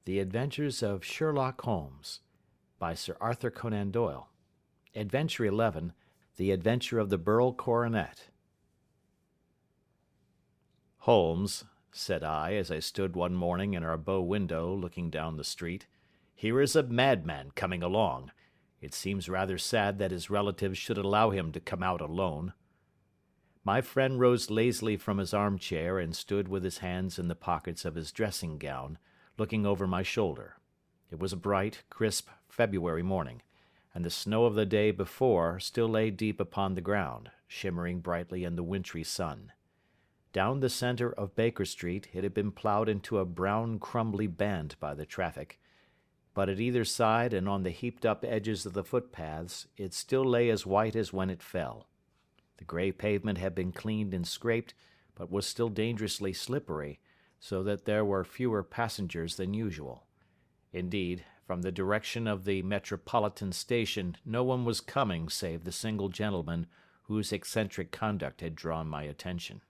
The Adventures of Sherlock Holmes, by Sir Arthur Conan Doyle. Adventure 11, The Adventure of the Beryl Coronet. "Holmes," said I, as I stood one morning in our bow window looking down the street, "here is a madman coming along. It seems rather sad that his relatives should allow him to come out alone." My friend rose lazily from his armchair and stood with his hands in the pockets of his dressing gown, looking over my shoulder. It was a bright, crisp February morning, and the snow of the day before still lay deep upon the ground, shimmering brightly in the wintry sun. Down the centre of Baker Street it had been ploughed into a brown crumbly band by the traffic, but at either side and on the heaped-up edges of the footpaths it still lay as white as when it fell. The grey pavement had been cleaned and scraped, but was still dangerously slippery, so that there were fewer passengers than usual. Indeed, from the direction of the Metropolitan Station no one was coming save the single gentleman whose eccentric conduct had drawn my attention.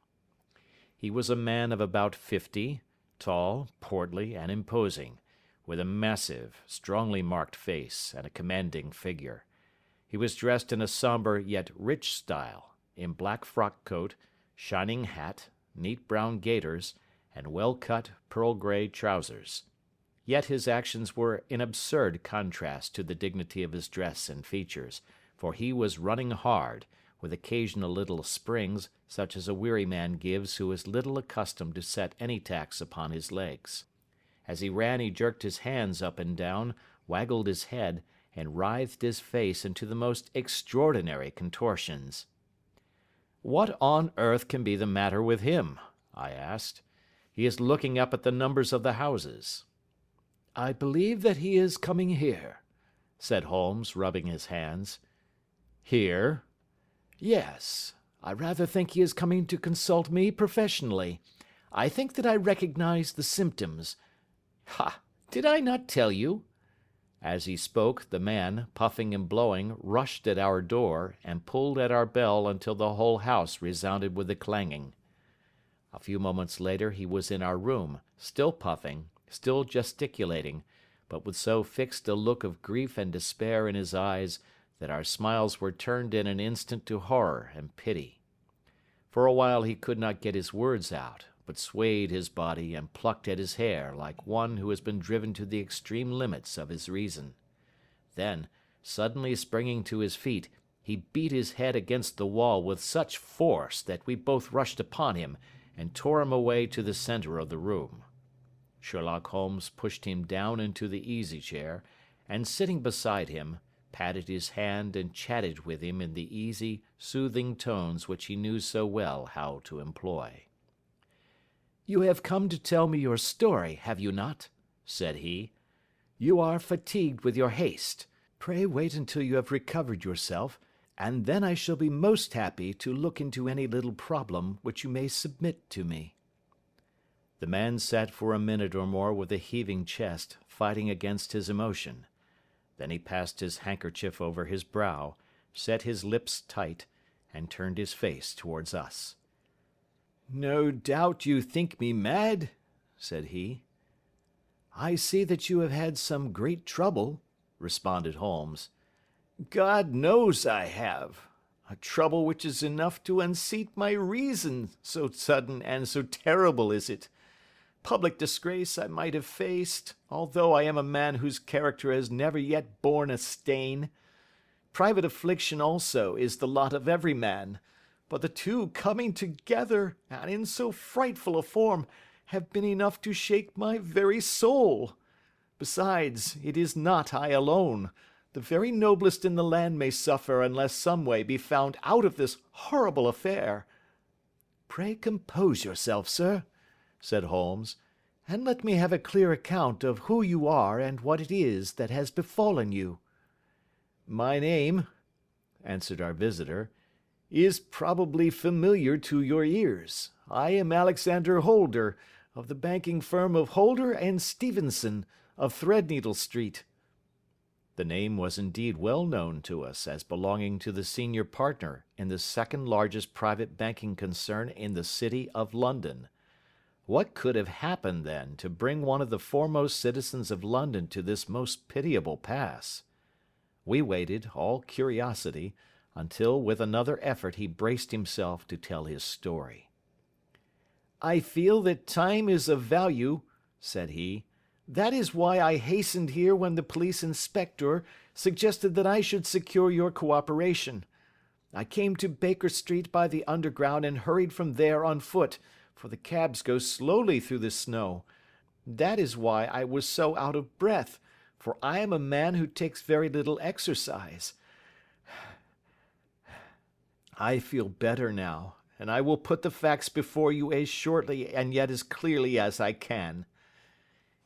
He was a man of about 50, tall, portly, and imposing, with a massive, strongly marked face and a commanding figure. He was dressed in a sombre yet rich style, in black frock coat, shining hat, neat brown gaiters, and well-cut pearl-grey trousers. Yet his actions were in absurd contrast to the dignity of his dress and features, for he was running hard, with occasional little springs, such as a weary man gives who is little accustomed to set any tax upon his legs. As he ran he jerked his hands up and down, waggled his head, and writhed his face into the most extraordinary contortions. "What on earth can be the matter with him?" I asked. "He is looking up at the numbers of the houses." "I believe that he is coming here," said Holmes, rubbing his hands. "Here?" "Yes. I rather think he is coming to consult me professionally. I think that I recognize the symptoms. Ha! Did I not tell you?" As he spoke, the man, puffing and blowing, rushed at our door, and pulled at our bell until the whole house resounded with the clanging. A few moments later he was in our room, still puffing, still gesticulating, but with so fixed a look of grief and despair in his eyes that our smiles were turned in an instant to horror and pity. For a while he could not get his words out, but swayed his body and plucked at his hair like one who has been driven to the extreme limits of his reason. Then, suddenly springing to his feet, he beat his head against the wall with such force that we both rushed upon him and tore him away to the centre of the room. Sherlock Holmes pushed him down into the easy-chair, and sitting beside him, patted his hand and chatted with him in the easy, soothing tones which he knew so well how to employ. "You have come to tell me your story, have you not?" said he. "You are fatigued with your haste. Pray wait until you have recovered yourself, and then I shall be most happy to look into any little problem which you may submit to me." The man sat for a minute or more with a heaving chest, fighting against his emotion. Then he passed his handkerchief over his brow, set his lips tight, and turned his face towards us. "No doubt you think me mad," said he. "I see that you have had some great trouble," responded Holmes. "God knows I have. A trouble which is enough to unseat my reason, so sudden and so terrible is it. Public disgrace I might have faced, although I am a man whose character has never yet borne a stain. Private affliction also is the lot of every man, but the two coming together, and in so frightful a form, have been enough to shake my very soul. Besides, it is not I alone. The very noblest in the land may suffer unless some way be found out of this horrible affair." "Pray compose yourself, sir," said Holmes, "and let me have a clear account of who you are and what it is that has befallen you." "My name," answered our visitor, "is probably familiar to your ears. I am Alexander Holder, of the banking firm of Holder and Stevenson, of Threadneedle Street." The name was indeed well known to us as belonging to the senior partner in the second largest private banking concern in the City of London. What could have happened, then, to bring one of the foremost citizens of London to this most pitiable pass? We waited, all curiosity, until with another effort he braced himself to tell his story. "I feel that time is of value," said he. "That is why I hastened here when the police inspector suggested that I should secure your cooperation. I came to Baker Street by the Underground and hurried from there on foot, for the cabs go slowly through the snow. That is why I was so out of breath, for I am a man who takes very little exercise. I feel better now, and I will put the facts before you as shortly and yet as clearly as I can.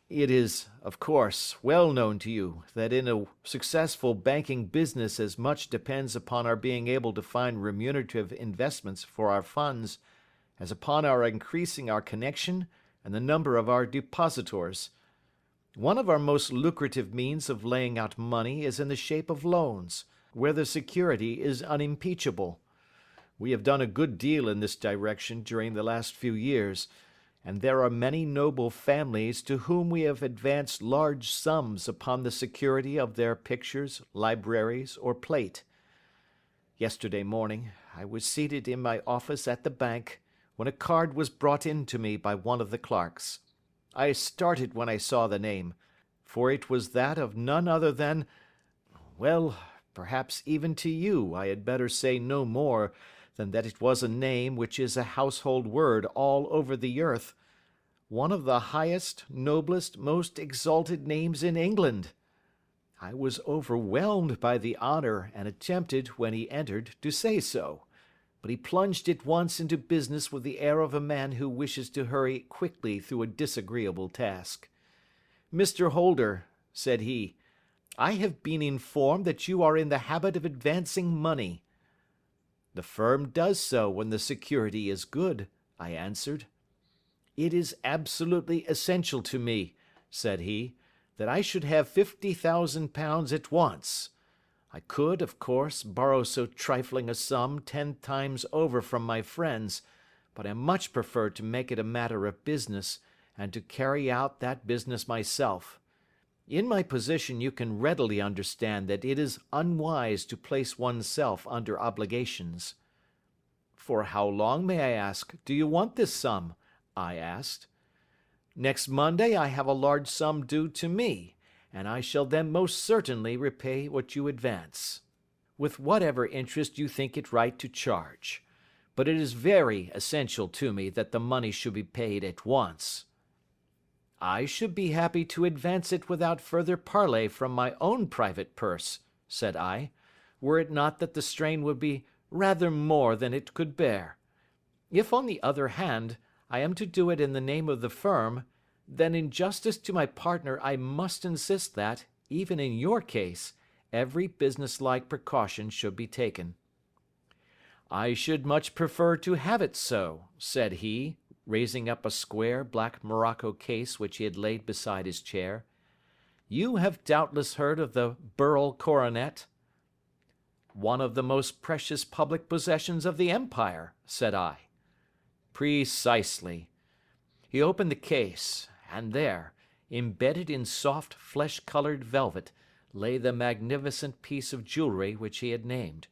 It is, of course, well known to you that in a successful banking business as much depends upon our being able to find remunerative investments for our funds as upon our increasing our connection and the number of our depositors. One of our most lucrative means of laying out money is in the shape of loans, where the security is unimpeachable. We have done a good deal in this direction during the last few years, and there are many noble families to whom we have advanced large sums upon the security of their pictures, libraries, or plate. Yesterday morning I was seated in my office at the bank when a card was brought in to me by one of the clerks. I started when I saw the name, for it was that of none other than, well, perhaps even to you I had better say no more than that it was a name which is a household word all over the earth, one of the highest, noblest, most exalted names in England. I was overwhelmed by the honor and attempted, when he entered, to say so, but he plunged at once into business with the air of a man who wishes to hurry quickly through a disagreeable task. "Mr. Holder," said he, "I have been informed that you are in the habit of advancing money." "The firm does so when the security is good," I answered. "It is absolutely essential to me," said he, "that I should have £50,000 at once. I could, of course, borrow so trifling a sum 10 times over from my friends, but I much prefer to make it a matter of business, and to carry out that business myself. In my position you can readily understand that it is unwise to place oneself under obligations." "For how long, may I ask, do you want this sum?" I asked. "Next Monday I have a large sum due to me, and I shall then most certainly repay what you advance, with whatever interest you think it right to charge. But it is very essential to me that the money should be paid at once." "I should be happy to advance it without further parley from my own private purse," said I, "were it not that the strain would be rather more than it could bear. If, on the other hand, I am to do it in the name of the firm, then in justice to my partner I must insist that, even in your case, every businesslike precaution should be taken." "I should much prefer to have it so," said he, raising up a square black morocco case which he had laid beside his chair. "You have doubtless heard of the Beryl Coronet?" "One of the most precious public possessions of the empire," said I. "Precisely." He opened the case, and there, embedded in soft flesh-colored velvet, lay the magnificent piece of jewellery which he had named.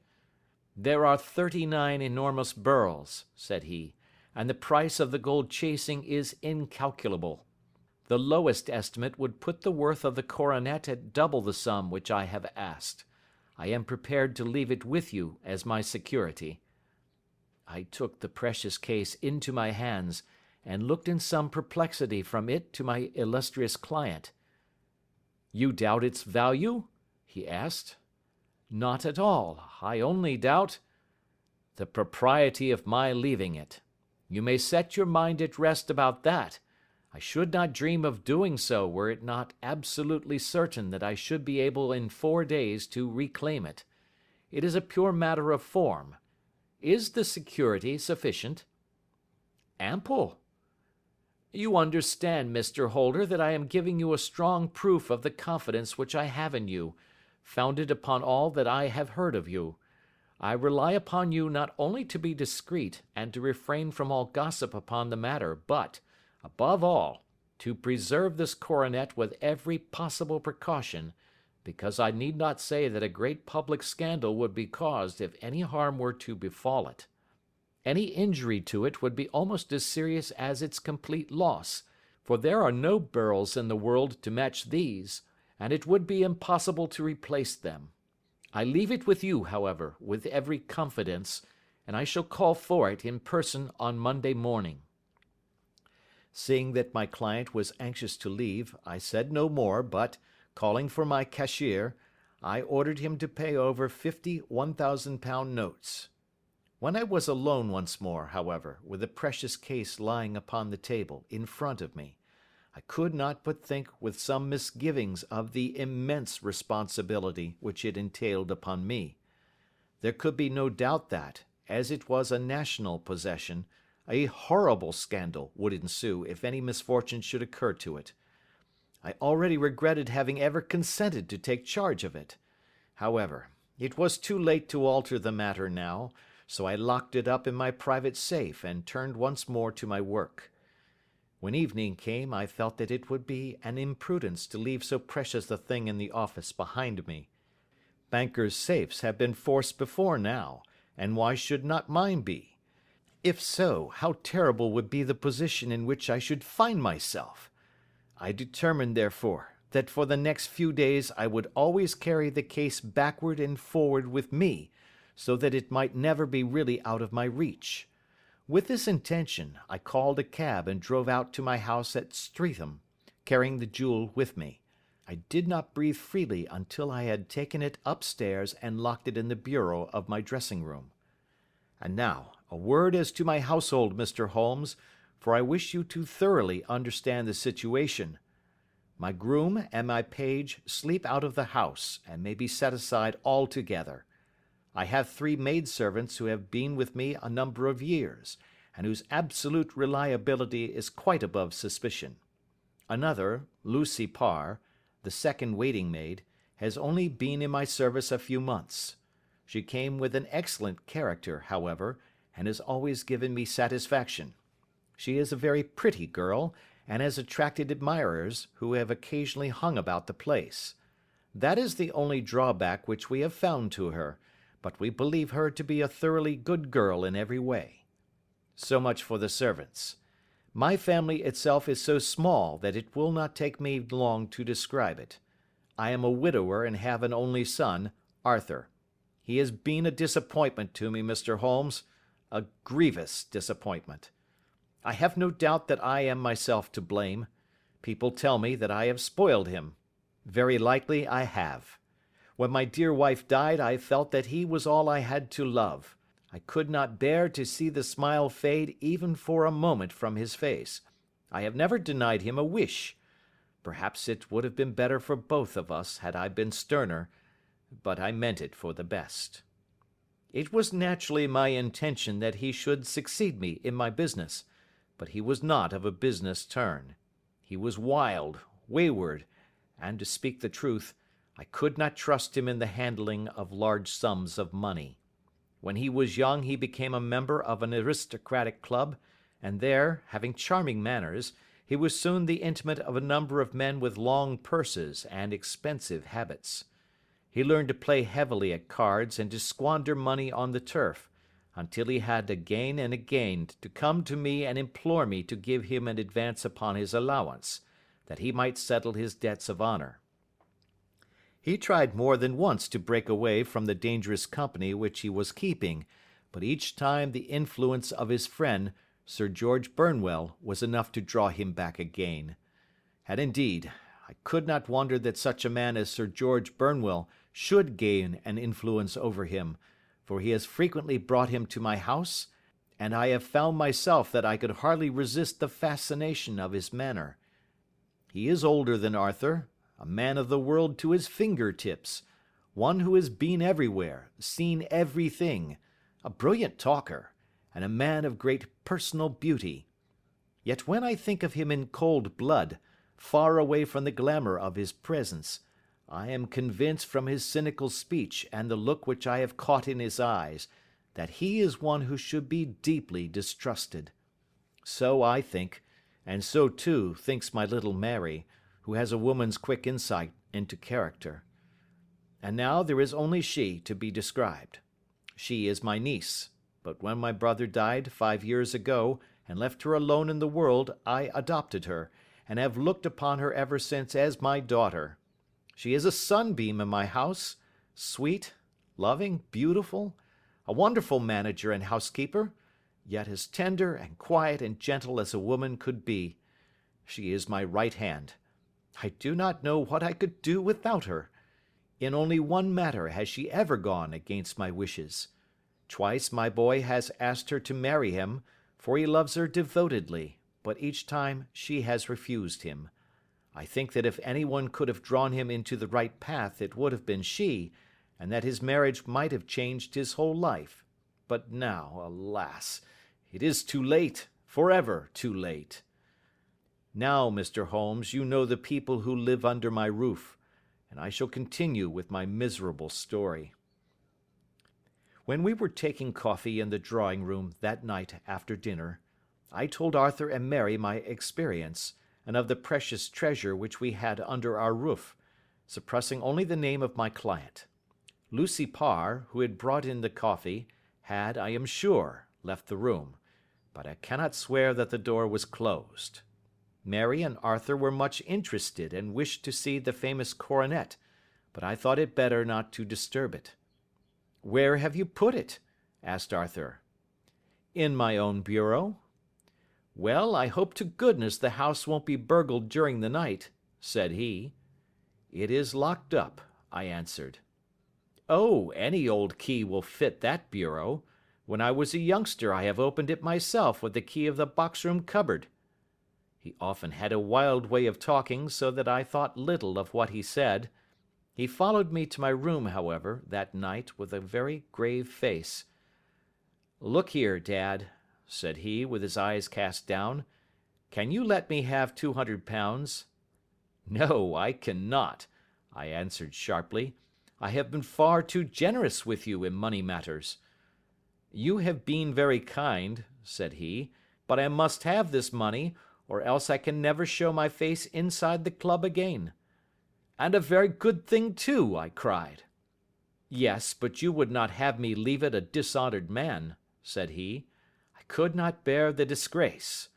"There are 39 enormous beryls," said he, "and the price of the gold chasing is incalculable. The lowest estimate would put the worth of the coronet at double the sum which I have asked. I am prepared to leave it with you as my security." I took the precious case into my hands, and looked in some perplexity from it to my illustrious client. "You doubt its value?" he asked. "Not at all. I only doubt—" "The propriety of my leaving it. You may set your mind at rest about that. I should not dream of doing so were it not absolutely certain that I should be able in 4 days to reclaim it. It is a pure matter of form. Is the security sufficient?" "Ample." "You understand, Mr. Holder, that I am giving you a strong proof of the confidence which I have in you, founded upon all that I have heard of you. I rely upon you not only to be discreet and to refrain from all gossip upon the matter, but, Above all, to preserve this coronet with every possible precaution, because I need not say that a great public scandal would be caused if any harm were to befall it. Any injury to it would be almost as serious as its complete loss, for there are no beryls in the world to match these, and it would be impossible to replace them. I leave it with you, however, with every confidence, and I shall call for it in person on Monday morning." Seeing that my client was anxious to leave, I said no more, but, calling for my cashier, I ordered him to pay over 50 £1,000 notes. When I was alone once more, however, with the precious case lying upon the table in front of me, I could not but think with some misgivings of the immense responsibility which it entailed upon me. There could be no doubt that, as it was a national possession, a horrible scandal would ensue if any misfortune should occur to it. I already regretted having ever consented to take charge of it. However, it was too late to alter the matter now, so I locked it up in my private safe and turned once more to my work. When evening came, I felt that it would be an imprudence to leave so precious a thing in the office behind me. Bankers' safes have been forced before now, and why should not mine be? If so, how terrible would be the position in which I should find myself! I determined, therefore, that for the next few days I would always carry the case backward and forward with me, so that it might never be really out of my reach. With this intention, I called a cab and drove out to my house at Streatham, carrying the jewel with me. I did not breathe freely until I had taken it upstairs and locked it in the bureau of my dressing-room. And now, a word as to my household, Mr. Holmes, for I wish you to thoroughly understand the situation. My groom and my page sleep out of the house, and may be set aside altogether. I have 3 maidservants who have been with me a number of years, and whose absolute reliability is quite above suspicion. Another, Lucy Parr, the second waiting-maid, has only been in my service a few months. She came with an excellent character, however, and has always given me satisfaction. She is a very pretty girl, and has attracted admirers, who have occasionally hung about the place. That is the only drawback which we have found to her, but we believe her to be a thoroughly good girl in every way. So much for the servants. My family itself is so small that it will not take me long to describe it. I am a widower and have an only son, Arthur. He has been a disappointment to me, Mr. Holmes, a grievous disappointment. I have no doubt that I am myself to blame. People tell me that I have spoiled him. Very likely I have. When my dear wife died, I felt that he was all I had to love. I could not bear to see the smile fade even for a moment from his face. I have never denied him a wish. Perhaps it would have been better for both of us had I been sterner, but I meant it for the best. It was naturally my intention that he should succeed me in my business, but he was not of a business turn. He was wild, wayward, and, to speak the truth, I could not trust him in the handling of large sums of money. When he was young he became a member of an aristocratic club, and there, having charming manners, he was soon the intimate of a number of men with long purses and expensive habits. He learned to play heavily at cards and to squander money on the turf, until he had again and again to come to me and implore me to give him an advance upon his allowance, that he might settle his debts of honour. He tried more than once to break away from the dangerous company which he was keeping, but each time the influence of his friend, Sir George Burnwell, was enough to draw him back again. And indeed, I could not wonder that such a man as Sir George Burnwell should gain an influence over him, for he has frequently brought him to my house, and I have found myself that I could hardly resist the fascination of his manner. He is older than Arthur, a man of the world to his finger-tips, one who has been everywhere, seen everything, a brilliant talker, and a man of great personal beauty. Yet when I think of him in cold blood, far away from the glamour of his presence, I am convinced from his cynical speech and the look which I have caught in his eyes, that he is one who should be deeply distrusted. So I think, and so too thinks my little Mary, who has a woman's quick insight into character. And now there is only she to be described. She is my niece, but when my brother died 5 years ago and left her alone in the world, I adopted her, and have looked upon her ever since as my daughter. She is a sunbeam in my house, sweet, loving, beautiful, a wonderful manager and housekeeper, yet as tender and quiet and gentle as a woman could be. She is my right hand. I do not know what I could do without her. In only one matter has she ever gone against my wishes. Twice my boy has asked her to marry him, for he loves her devotedly, but each time she has refused him. I think that if anyone could have drawn him into the right path, it would have been she, and that his marriage might have changed his whole life. But now, alas, it is too late, forever too late. Now, Mr. Holmes, you know the people who live under my roof, and I shall continue with my miserable story. When we were taking coffee in the drawing-room that night after dinner, I told Arthur and Mary my experience, and of the precious treasure which we had under our roof, suppressing only the name of my client. Lucy Parr, who had brought in the coffee, had, I am sure, left the room, but I cannot swear that the door was closed. Mary and Arthur were much interested and wished to see the famous coronet, but I thought it better not to disturb it. "Where have you put it?" asked Arthur. "In my own bureau." "Well, I hope to goodness the house won't be burgled during the night," said he. "It is locked up," I answered. "Oh, any old key will fit that bureau. When I was a youngster I have opened it myself with the key of the box-room cupboard." He often had a wild way of talking, so that I thought little of what he said. He followed me to my room, however, that night with a very grave face. "Look here, Dad," said he, with his eyes cast down, "can you let me have £200? "No, I cannot," I answered sharply. "I have been far too generous with you in money matters." "You have been very kind," said he, "but I must have this money, or else I can never show my face inside the club again." "And a very good thing too," I cried. "Yes, but you would not have me leave it a dishonoured man," said he. "I could not bear the disgrace.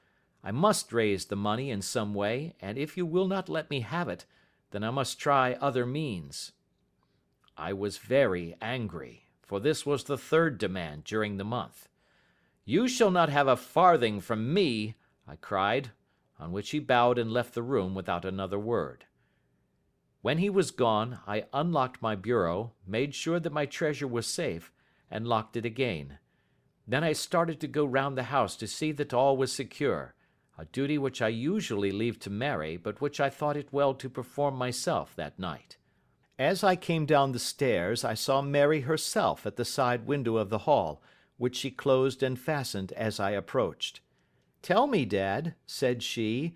I must raise the money in some way, and if you will not let me have it, then I must try other means." I was very angry, for this was the third demand during the month. "You shall not have a farthing from me," I cried, on which he bowed and left the room without another word. When he was gone, I unlocked my bureau, made sure that my treasure was safe, and locked it again. Then I started to go round the house to see that all was secure, a duty which I usually leave to Mary, but which I thought it well to perform myself that night. As I came down the stairs, I saw Mary herself at the side window of the hall, which she closed and fastened as I approached. "Tell me, Dad," said she,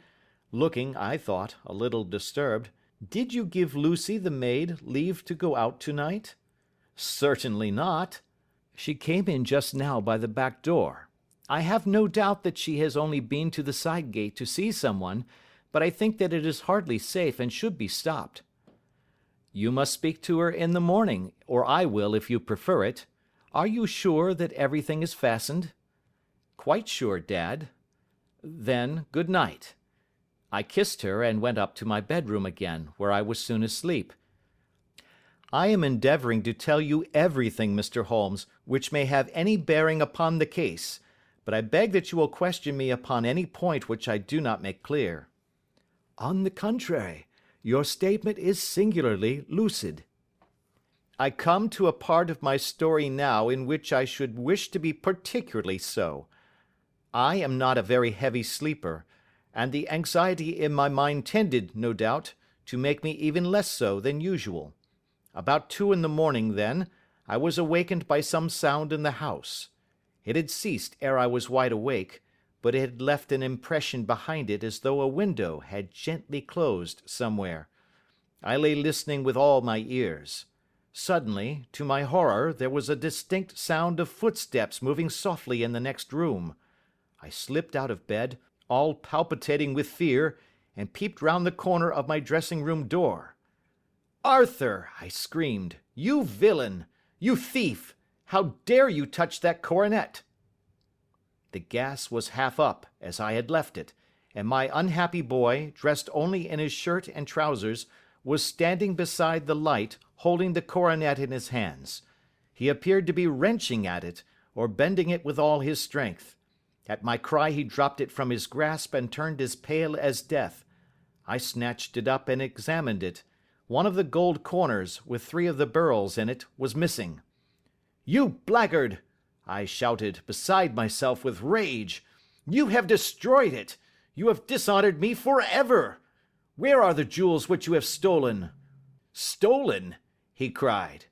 looking, I thought, a little disturbed, "did you give Lucy the maid leave to go out tonight?" "Certainly not. She came in just now by the back door. I have no doubt that she has only been to the side gate to see someone, but I think that it is hardly safe and should be stopped." "You must speak to her in the morning, or I will if you prefer it. Are you sure that everything is fastened?" "Quite sure, Dad." "Then, good night." I kissed her and went up to my bedroom again, where I was soon asleep. I am endeavouring to tell you everything, Mr. Holmes, which may have any bearing upon the case, but I beg that you will question me upon any point which I do not make clear. "On the contrary, your statement is singularly lucid." "I come to a part of my story now in which I should wish to be particularly so. I am not a very heavy sleeper, and the anxiety in my mind tended, no doubt, to make me even less so than usual. About 2 in the morning, then, I was awakened by some sound in the house. It had ceased ere I was wide awake, but it had left an impression behind it as though a window had gently closed somewhere. I lay listening with all my ears. Suddenly, to my horror, there was a distinct sound of footsteps moving softly in the next room. I slipped out of bed, all palpitating with fear, and peeped round the corner of my dressing-room door. "Arthur!" I screamed. "You villain! You thief! How dare you touch that coronet?" The gas was half up, as I had left it, and my unhappy boy, dressed only in his shirt and trousers, was standing beside the light, holding the coronet in his hands. He appeared to be wrenching at it, or bending it with all his strength. At my cry he dropped it from his grasp and turned as pale as death. I snatched it up and examined it. One of the gold corners, with 3 of the beryls in it, was missing. "You blackguard!" I shouted, beside myself with rage. "You have destroyed it! You have dishonored me forever! Where are the jewels which you have stolen?" "Stolen?" he cried.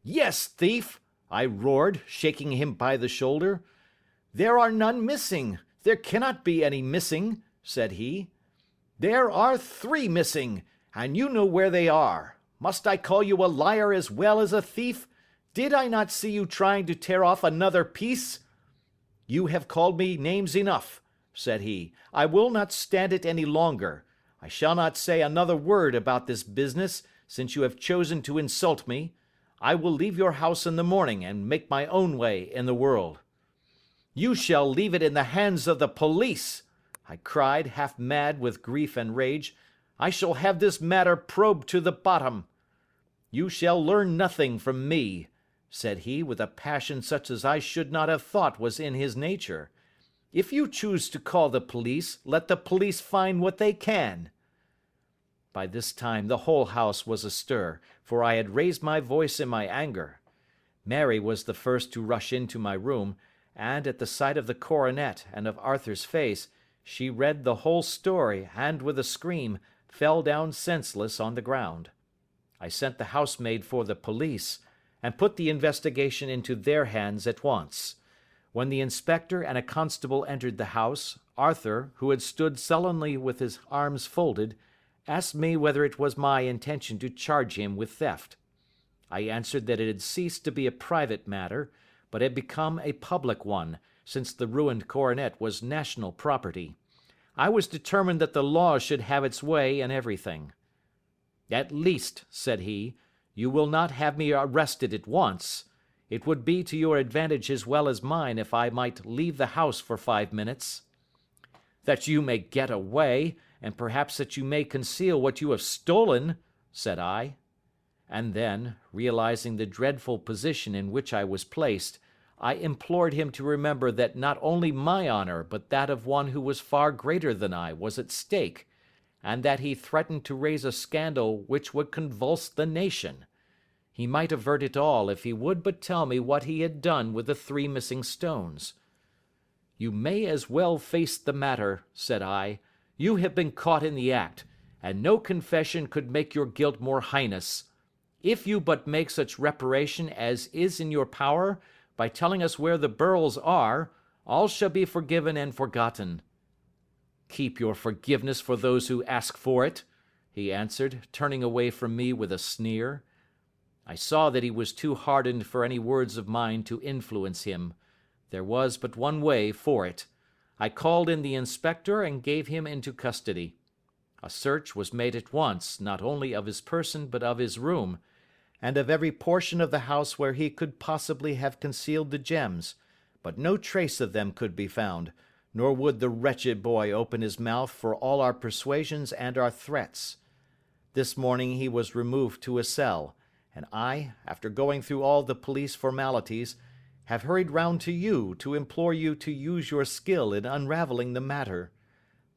"Yes, thief!" I roared, shaking him by the shoulder. "There are none missing. There cannot be any missing," said he. "There are 3 missing, and you know where they are. Must I call you a liar as well as a thief? Did I not see you trying to tear off another piece?" "You have called me names enough," said he. "I will not stand it any longer. I shall not say another word about this business, since you have chosen to insult me. I will leave your house in the morning and make my own way in the world." "You shall leave it in the hands of the police," I cried, half mad with grief and rage. "I shall have this matter probed to the bottom." "You shall learn nothing from me," said he, with a passion such as I should not have thought was in his nature. "If you choose to call the police, let the police find what they can." By this time the whole house was astir, for I had raised my voice in my anger. Mary was the first to rush into my room, and, at the sight of the coronet and of Arthur's face, she read the whole story, and, with a scream, fell down senseless on the ground. I sent the housemaid for the police, and put the investigation into their hands at once. When the inspector and a constable entered the house, Arthur, who had stood sullenly with his arms folded, asked me whether it was my intention to charge him with theft. I answered that it had ceased to be a private matter, but had become a public one, since the ruined coronet was national property. I was determined that the law should have its way in everything. "At least," said he, "you will not have me arrested at once. It would be to your advantage as well as mine if I might leave the house for 5 minutes." "That you may get away, and perhaps that you may conceal what you have stolen," said I. And then, realizing the dreadful position in which I was placed, I implored him to remember that not only my honor but that of one who was far greater than I was at stake, and that he threatened to raise a scandal which would convulse the nation. He might avert it all if he would but tell me what he had done with the 3 missing stones. "You may as well face the matter," said I. "You have been caught in the act, and no confession could make your guilt more heinous. If you but make such reparation as is in your power, by telling us where the beryls are, all shall be forgiven and forgotten." "Keep your forgiveness for those who ask for it," he answered, turning away from me with a sneer. I saw that he was too hardened for any words of mine to influence him. There was but one way for it. I called in the inspector and gave him into custody. A search was made at once, not only of his person but of his room, and of every portion of the house where he could possibly have concealed the gems, but no trace of them could be found, nor would the wretched boy open his mouth for all our persuasions and our threats. This morning he was removed to a cell, and I, after going through all the police formalities, have hurried round to you to implore you to use your skill in unravelling the matter.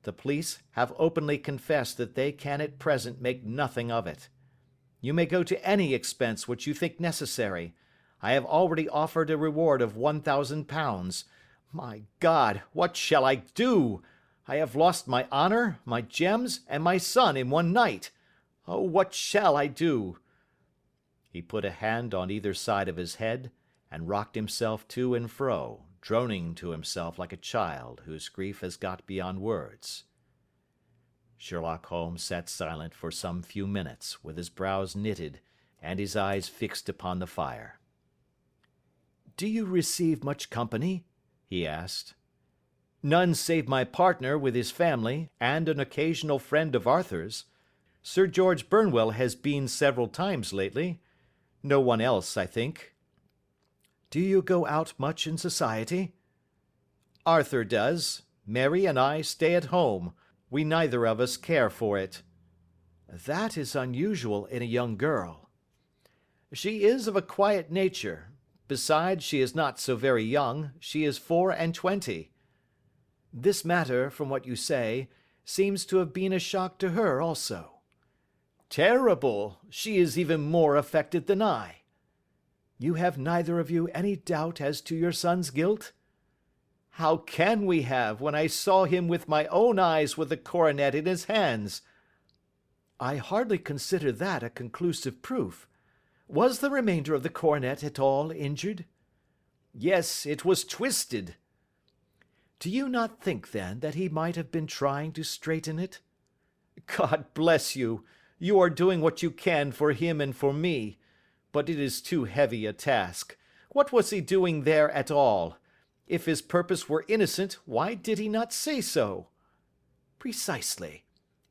The police have openly confessed that they can at present make nothing of it. You may go to any expense which you think necessary. I have already offered a reward of £1,000. My God, what shall I do? I have lost my honor, my gems, and my son in one night. Oh, what shall I do?" He put a hand on either side of his head, and rocked himself to and fro, droning to himself like a child whose grief has got beyond words. Sherlock Holmes sat silent for some few minutes, with his brows knitted and his eyes fixed upon the fire. "Do you receive much company?" he asked. None save my partner with his family, and an occasional friend of Arthur's. Sir George Burnwell has been several times lately. No one else, I think. Do you go out much in society? Arthur does. Mary and I stay at home. We neither of us care for it. That is unusual in a young girl. She is of a quiet nature. Besides, she is not so very young. She is 24. This matter, from what you say, seems to have been a shock to her also. Terrible! She is even more affected than I. You have neither of you any doubt as to your son's guilt? How can we have, when I saw him with my own eyes with the coronet in his hands? I hardly consider that a conclusive proof. Was the remainder of the coronet at all injured? Yes, it was twisted. Do you not think, then, that he might have been trying to straighten it? God bless you! You are doing what you can for him and for me. But it is too heavy a task. What was he doing there at all? If his purpose were innocent, why did he not say so? Precisely.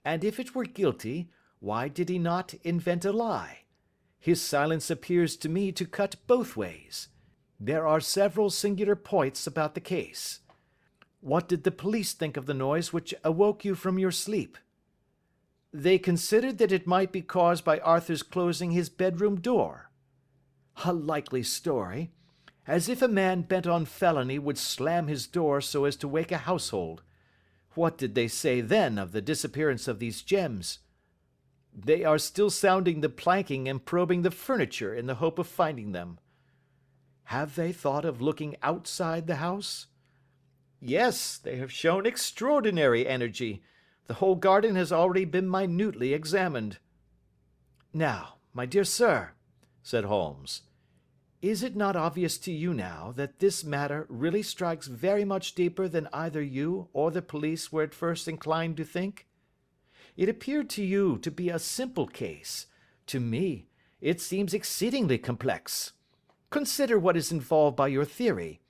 And if it were guilty, why did he not invent a lie? His silence appears to me to cut both ways. There are several singular points about the case. What did the police think of the noise which awoke you from your sleep? They considered that it might be caused by Arthur's closing his bedroom door. A likely story. As if a man bent on felony would slam his door so as to wake a household. What did they say then of the disappearance of these gems? They are still sounding the planking and probing the furniture in the hope of finding them. Have they thought of looking outside the house? Yes, they have shown extraordinary energy. The whole garden has already been minutely examined. Now, my dear sir, said Holmes, is it not obvious to you now that this matter really strikes very much deeper than either you or the police were at first inclined to think? It appeared to you to be a simple case. To me, it seems exceedingly complex. Consider what is involved by your theory.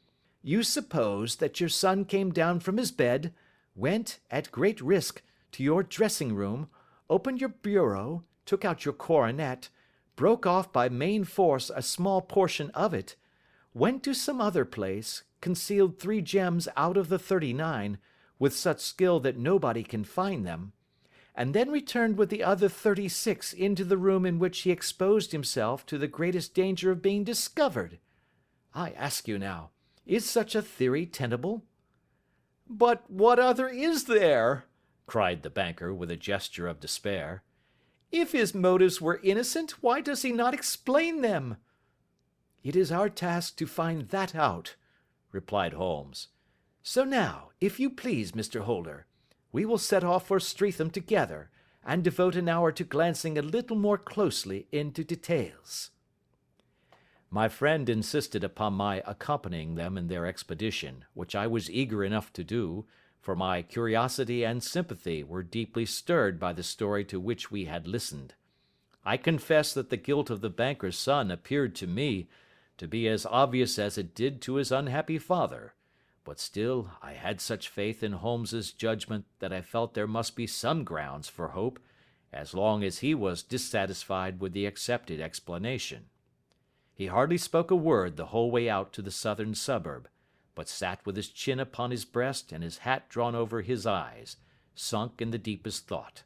You suppose that your son came down from his bed, went, at great risk, to your dressing-room, opened your bureau, took out your coronet, broke off by main force a small portion of it, went to some other place, concealed 3 gems out of the 39, with such skill that nobody can find them, and then returned with the other 36 into the room in which he exposed himself to the greatest danger of being discovered. I ask you now, is such a theory tenable? But what other is there? Cried the banker with a gesture of despair. If his motives were innocent, why does he not explain them? It is our task to find that out, replied Holmes. So now, if you please, Mr. Holder, we will set off for Streatham together, and devote an hour to glancing a little more closely into details. My friend insisted upon my accompanying them in their expedition, which I was eager enough to do, for my curiosity and sympathy were deeply stirred by the story to which we had listened. I confess that the guilt of the banker's son appeared to me to be as obvious as it did to his unhappy father, but still I had such faith in Holmes's judgment that I felt there must be some grounds for hope, as long as he was dissatisfied with the accepted explanation. He hardly spoke a word the whole way out to the southern suburb, but sat with his chin upon his breast and his hat drawn over his eyes, sunk in the deepest thought.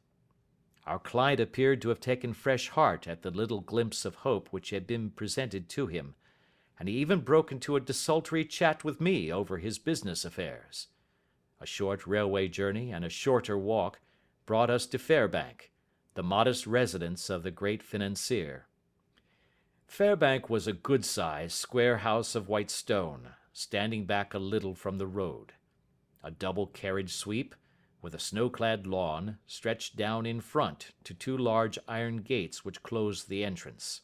Our client appeared to have taken fresh heart at the little glimpse of hope which had been presented to him, and he even broke into a desultory chat with me over his business affairs. A short railway journey and a shorter walk brought us to Fairbank, the modest residence of the great financier. Fairbank was a good-sized, square house of white stone, standing back a little from the road. A double carriage sweep, with a snow-clad lawn, stretched down in front to 2 large iron gates which closed the entrance.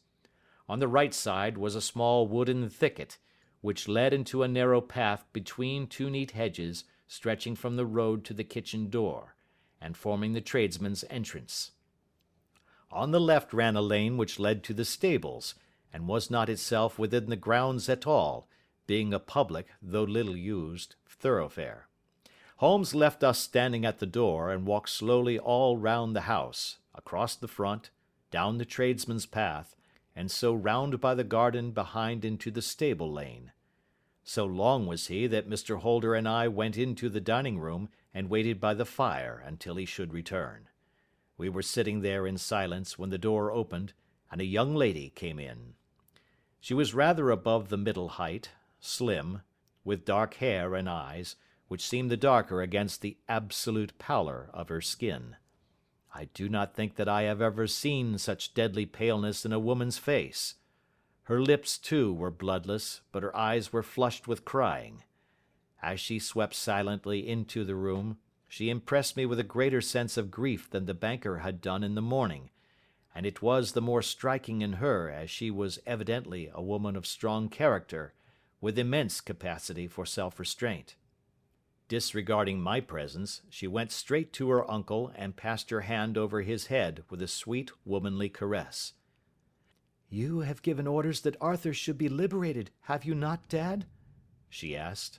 On the right side was a small wooden thicket, which led into a narrow path between 2 neat hedges stretching from the road to the kitchen door, and forming the tradesmen's entrance. On the left ran a lane which led to the stables, and was not itself within the grounds at all, being a public, though little used, thoroughfare. Holmes left us standing at the door and walked slowly all round the house, across the front, down the tradesman's path, and so round by the garden behind into the stable lane. So long was he that Mr. Holder and I went into the dining room and waited by the fire until he should return. We were sitting there in silence when the door opened and a young lady came in. She was rather above the middle height, slim, with dark hair and eyes, which seemed the darker against the absolute pallor of her skin. I do not think that I have ever seen such deadly paleness in a woman's face. Her lips, too, were bloodless, but her eyes were flushed with crying. As she swept silently into the room, she impressed me with a greater sense of grief than the banker had done in the morning, and it was the more striking in her as she was evidently a woman of strong character, with immense capacity for self-restraint. Disregarding my presence, she went straight to her uncle and passed her hand over his head with a sweet, womanly caress. "You have given orders that Arthur should be liberated, have you not, Dad?" she asked.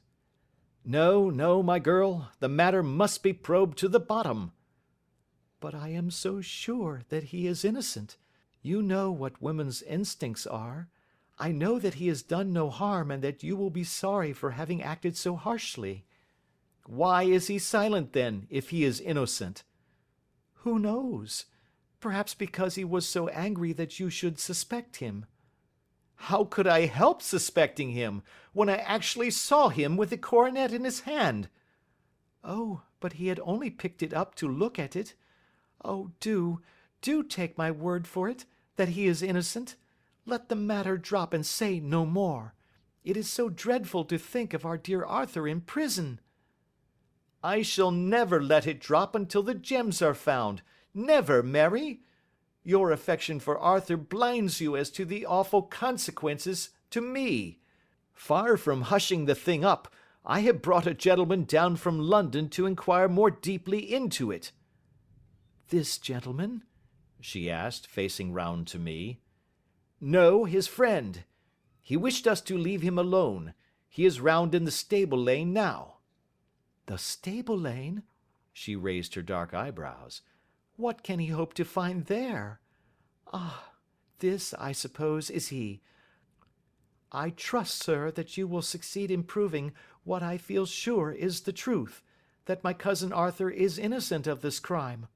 "No, no, my girl, the matter must be probed to the bottom." "But I am so sure that he is innocent. You know what women's instincts are. I know that he has done no harm and that you will be sorry for having acted so harshly." "Why is he silent then, if he is innocent?" "Who knows? Perhaps because he was so angry that you should suspect him." "How could I help suspecting him, when I actually saw him with the coronet in his hand?" "Oh, but he had only picked it up to look at it. Oh, do take my word for it, that he is innocent. Let the matter drop and say no more. It is so dreadful to think of our dear Arthur in prison." "I shall never let it drop until the gems are found. Never, Mary. Your affection for Arthur blinds you as to the awful consequences to me. Far from hushing the thing up, I have brought a gentleman down from London to inquire more deeply into it." "This gentleman?" she asked, facing round to me. "No, his friend. He wished us to leave him alone. He is round in the stable lane now." "The stable lane?" She raised her dark eyebrows. "What can he hope to find there? Ah, this, I suppose, is he. I trust, sir, that you will succeed in proving what I feel sure is the truth, that my cousin Arthur is innocent of this crime."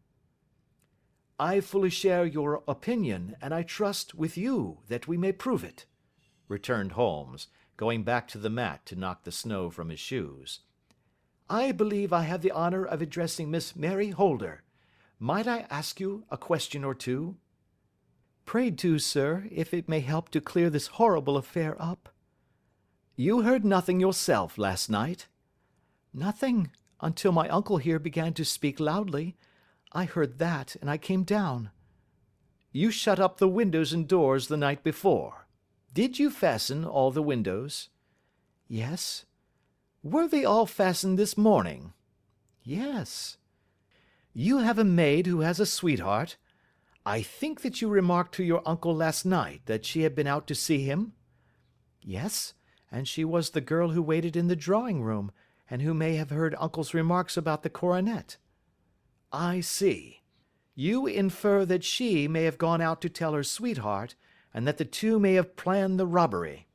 "I fully share your opinion, and I trust with you that we may prove it," returned Holmes, going back to the mat to knock the snow from his shoes. "I believe I have the honour of addressing Miss Mary Holder. Might I ask you a question or two?" "Pray do, sir, if it may help to clear this horrible affair up." "You heard nothing yourself last night?" "Nothing, until my uncle here began to speak loudly. I heard that, and I came down." "You shut up the windows and doors the night before. Did you fasten all the windows?" "Yes." "Were they all fastened this morning?" "Yes." "You have a maid who has a sweetheart. I think that you remarked to your uncle last night that she had been out to see him?" "Yes, and she was the girl who waited in the drawing room, and who may have heard uncle's remarks about the coronet." "I see. You infer that she may have gone out to tell her sweetheart, and that the two may have planned the robbery."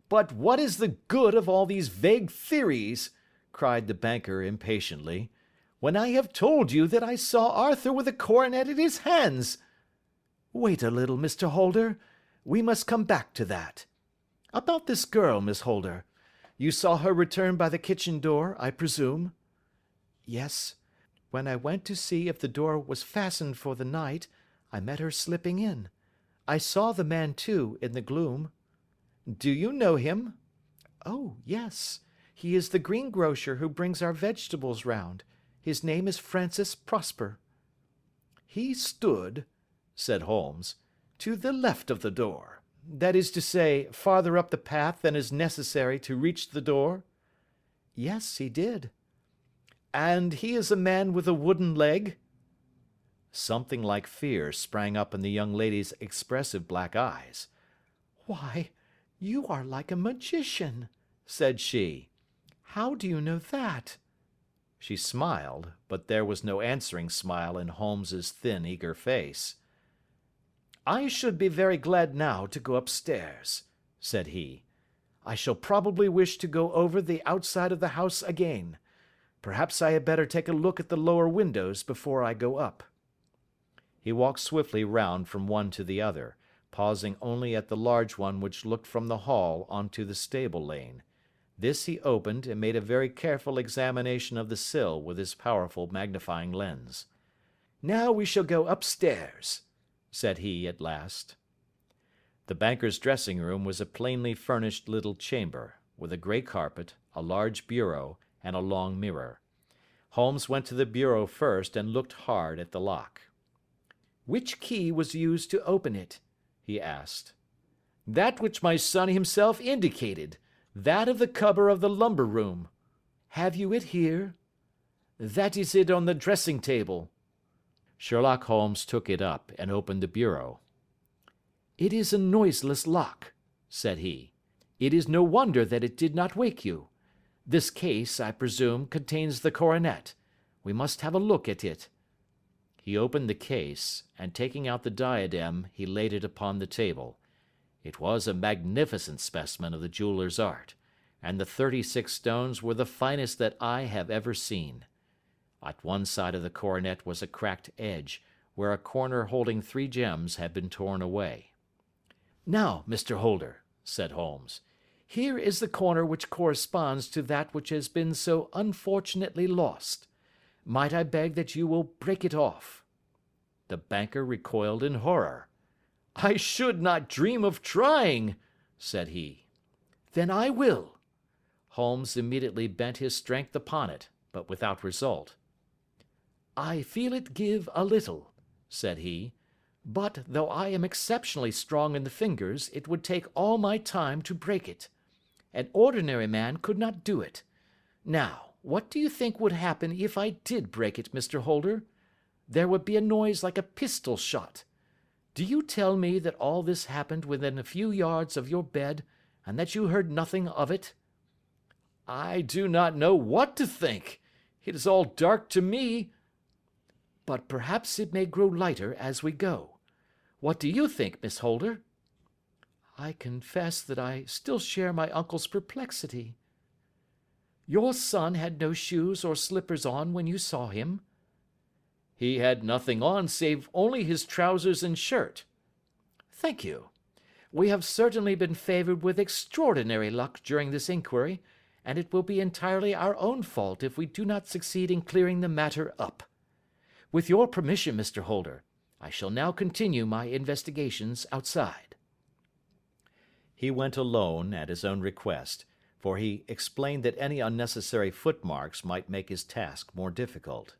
"But what is the good of all these vague theories?" cried the banker impatiently, "when I have told you that I saw Arthur with a coronet in his hands?" "Wait a little, Mr. Holder. We must come back to that. About this girl, Miss Holder. You saw her return by the kitchen door, I presume?" "Yes. When I went to see if the door was fastened for the night, I met her slipping in. I saw the man, too, in the gloom." "Do you know him?" "Oh, yes. He is the greengrocer who brings our vegetables round. His name is Francis Prosper." "He stood," said Holmes, "to the left of the door. That is to say, farther up the path than is necessary to reach the door?" "Yes, he did." "And he is a man with a wooden leg?" Something like fear sprang up in the young lady's expressive black eyes. "Why, you are like a magician," said she. "How do you know that?" She smiled, but there was no answering smile in Holmes's thin, eager face. "I should be very glad now to go upstairs," said he. "I shall probably wish to go over the outside of the house again. Perhaps I had better take a look at the lower windows before I go up." He walked swiftly round from one to the other, pausing only at the large one which looked from the hall onto the stable lane. This he opened and made a very careful examination of the sill with his powerful magnifying lens. "Now we shall go upstairs," said he at last. The banker's dressing room was a plainly furnished little chamber, with a grey carpet, a large bureau, and a long mirror. Holmes went to the bureau first and looked hard at the lock. "Which key was used to open it?" he asked. "That which my son himself indicated, that of the cupboard of the lumber room." "Have you it here?" "That is it on the dressing table." Sherlock Holmes took it up and opened the bureau. "It is a noiseless lock," said he. "It is no wonder that it did not wake you. This case, I presume, contains the coronet. We must have a look at it." He opened the case, and taking out the diadem, he laid it upon the table. It was a magnificent specimen of the jeweller's art, and the 36 stones were the finest that I have ever seen. At one side of the coronet was a cracked edge, where a corner holding 3 gems had been torn away. "Now, Mr. Holder," said Holmes, "here is the corner which corresponds to that which has been so unfortunately lost. Might I beg that you will break it off?" The banker recoiled in horror. "I should not dream of trying," said he. "Then I will." Holmes immediately bent his strength upon it, but without result. "I feel it give a little," said he, "but though I am exceptionally strong in the fingers, it would take all my time to break it. An ordinary man could not do it. Now, what do you think would happen if I did break it, Mr. Holder? There would be a noise like a pistol shot. Do you tell me that all this happened within a few yards of your bed, and that you heard nothing of it?" "I do not know what to think. It is all dark to me." "But perhaps it may grow lighter as we go. What do you think, Miss Holder?" "I confess that I still share my uncle's perplexity." "Your son had no shoes or slippers on when you saw him?" "He had nothing on save only his trousers and shirt." "Thank you. We have certainly been favoured with extraordinary luck during this inquiry, and it will be entirely our own fault if we do not succeed in clearing the matter up. With your permission, Mr. Holder, I shall now continue my investigations outside." He went alone at his own request, for he explained that any unnecessary footmarks might make his task more difficult.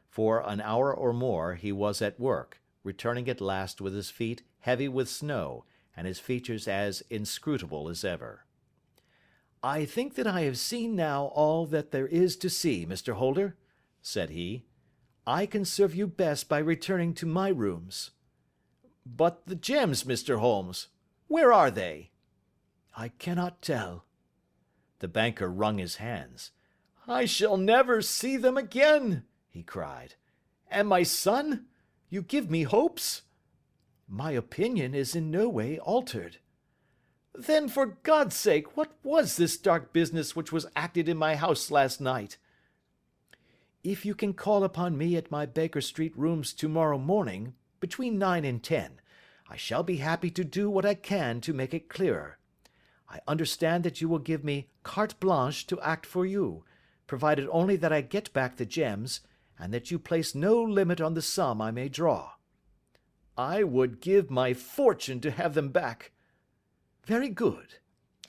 For an hour or more he was at work, returning at last with his feet heavy with snow and his features as inscrutable as ever. "I think that I have seen now all that there is to see, Mr. Holder," said he. "I can serve you best by returning to my rooms." "But the gems, Mr. Holmes, where are they?" "I cannot tell." The banker wrung his hands. "I shall never see them again," he cried. "And my son? You give me hopes?" "My opinion is in no way altered." "Then, for God's sake, what was this dark business which was acted in my house last night?" "If you can call upon me at my Baker Street rooms tomorrow morning, between 9 and 10, I shall be happy to do what I can to make it clearer. I understand that you will give me carte blanche to act for you, provided only that I get back the gems, and that you place no limit on the sum I may draw." "I would give my fortune to have them back." "Very good.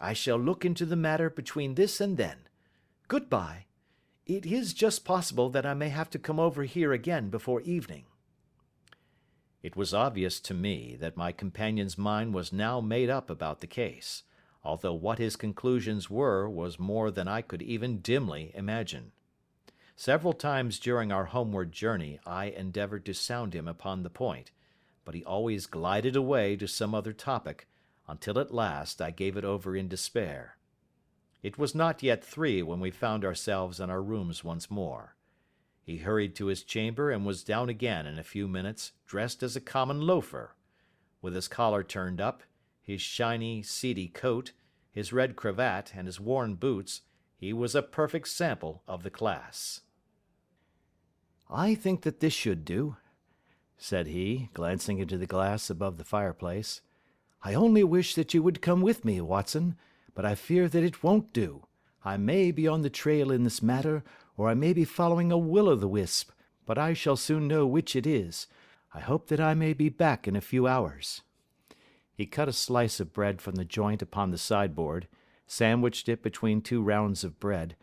I shall look into the matter between this and then. Good-bye. It is just possible that I may have to come over here again before evening." It was obvious to me that my companion's mind was now made up about the case, although what his conclusions were was more than I could even dimly imagine. Several times during our homeward journey I endeavoured to sound him upon the point, but he always glided away to some other topic, until at last I gave it over in despair. It was not yet 3 when we found ourselves in our rooms once more. He hurried to his chamber and was down again in a few minutes, dressed as a common loafer. With his collar turned up, his shiny, seedy coat, his red cravat, and his worn boots, he was a perfect sample of the class. "I think that this should do," said he, glancing into the glass above the fireplace. "I only wish that you would come with me, Watson, but I fear that it won't do. I may be on the trail in this matter, or I may be following a will-o'-the-wisp, but I shall soon know which it is. I hope that I may be back in a few hours." He cut a slice of bread from the joint upon the sideboard, sandwiched it between 2 rounds of bread,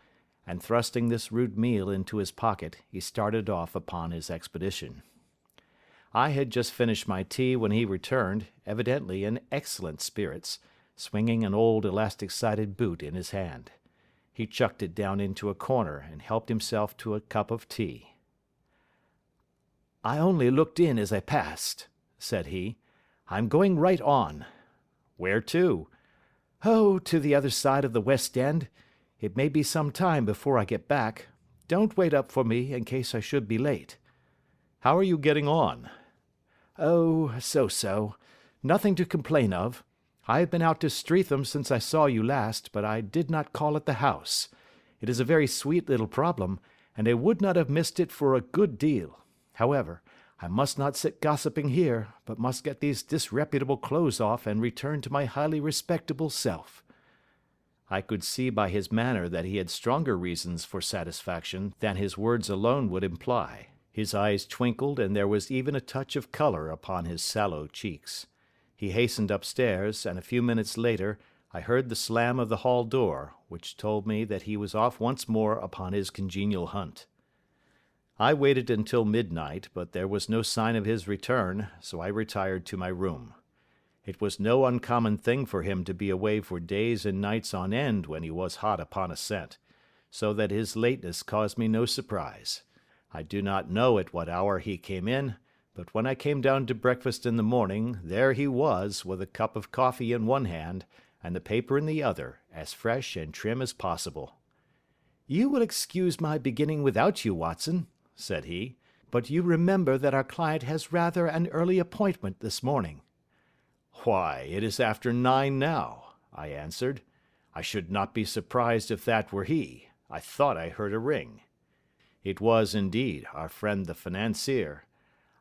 and thrusting this rude meal into his pocket, he started off upon his expedition. I had just finished my tea when he returned, evidently in excellent spirits, swinging an old elastic-sided boot in his hand. He chucked it down into a corner and helped himself to a cup of tea. "I only looked in as I passed," said he. "I'm going right on." "Where to?" "Oh, to the other side of the West End. It may be some time before I get back. Don't wait up for me in case I should be late." "How are you getting on?" "Oh, so-so. Nothing to complain of. I have been out to Streatham since I saw you last, but I did not call at the house. It is a very sweet little problem, and I would not have missed it for a good deal. However, I must not sit gossiping here, but must get these disreputable clothes off and return to my highly respectable self." I could see by his manner that he had stronger reasons for satisfaction than his words alone would imply. His eyes twinkled, and there was even a touch of colour upon his sallow cheeks. He hastened upstairs, and a few minutes later I heard the slam of the hall door, which told me that he was off once more upon his congenial hunt. I waited until midnight, but there was no sign of his return, so I retired to my room. It was no uncommon thing for him to be away for days and nights on end when he was hot upon a scent, so that his lateness caused me no surprise. I do not know at what hour he came in, but when I came down to breakfast in the morning, there he was, with a cup of coffee in one hand, and the paper in the other, as fresh and trim as possible. "You will excuse my beginning without you, Watson," said he, "but you remember that our client has rather an early appointment this morning." "Why, it is after 9 now," I answered. "I should not be surprised if that were he. I thought I heard a ring." It was, indeed, our friend the financier.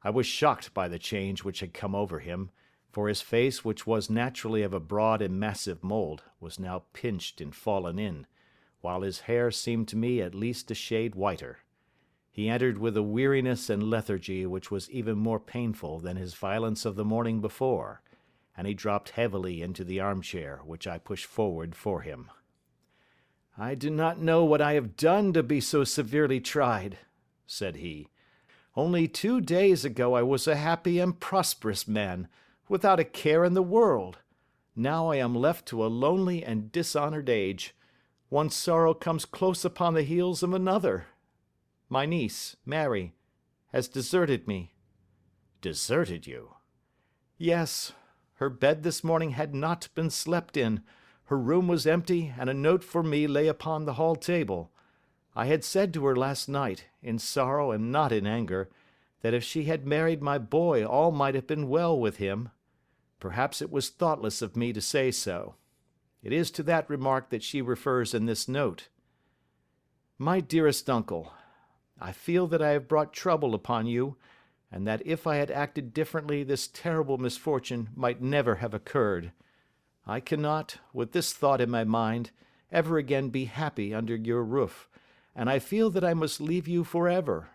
I was shocked by the change which had come over him, for his face, which was naturally of a broad and massive mould, was now pinched and fallen in, while his hair seemed to me at least a shade whiter. He entered with a weariness and lethargy which was even more painful than his violence of the morning before, and he dropped heavily into the armchair which I pushed forward for him. "I do not know what I have done to be so severely tried," said he. "Only 2 days ago I was a happy and prosperous man, without a care in the world. Now I am left to a lonely and dishonoured age. One sorrow comes close upon the heels of another. My niece, Mary, has deserted me." "Deserted you?" "Yes. Her bed this morning had not been slept in. Her room was empty, and a note for me lay upon the hall table. I had said to her last night, in sorrow and not in anger, that if she had married my boy all might have been well with him. Perhaps it was thoughtless of me to say so. It is to that remark that she refers in this note. My dearest uncle, I feel that I have brought trouble upon you, and that if I had acted differently this terrible misfortune might never have occurred. I cannot, with this thought in my mind, ever again be happy under your roof, and I feel that I must leave you forever.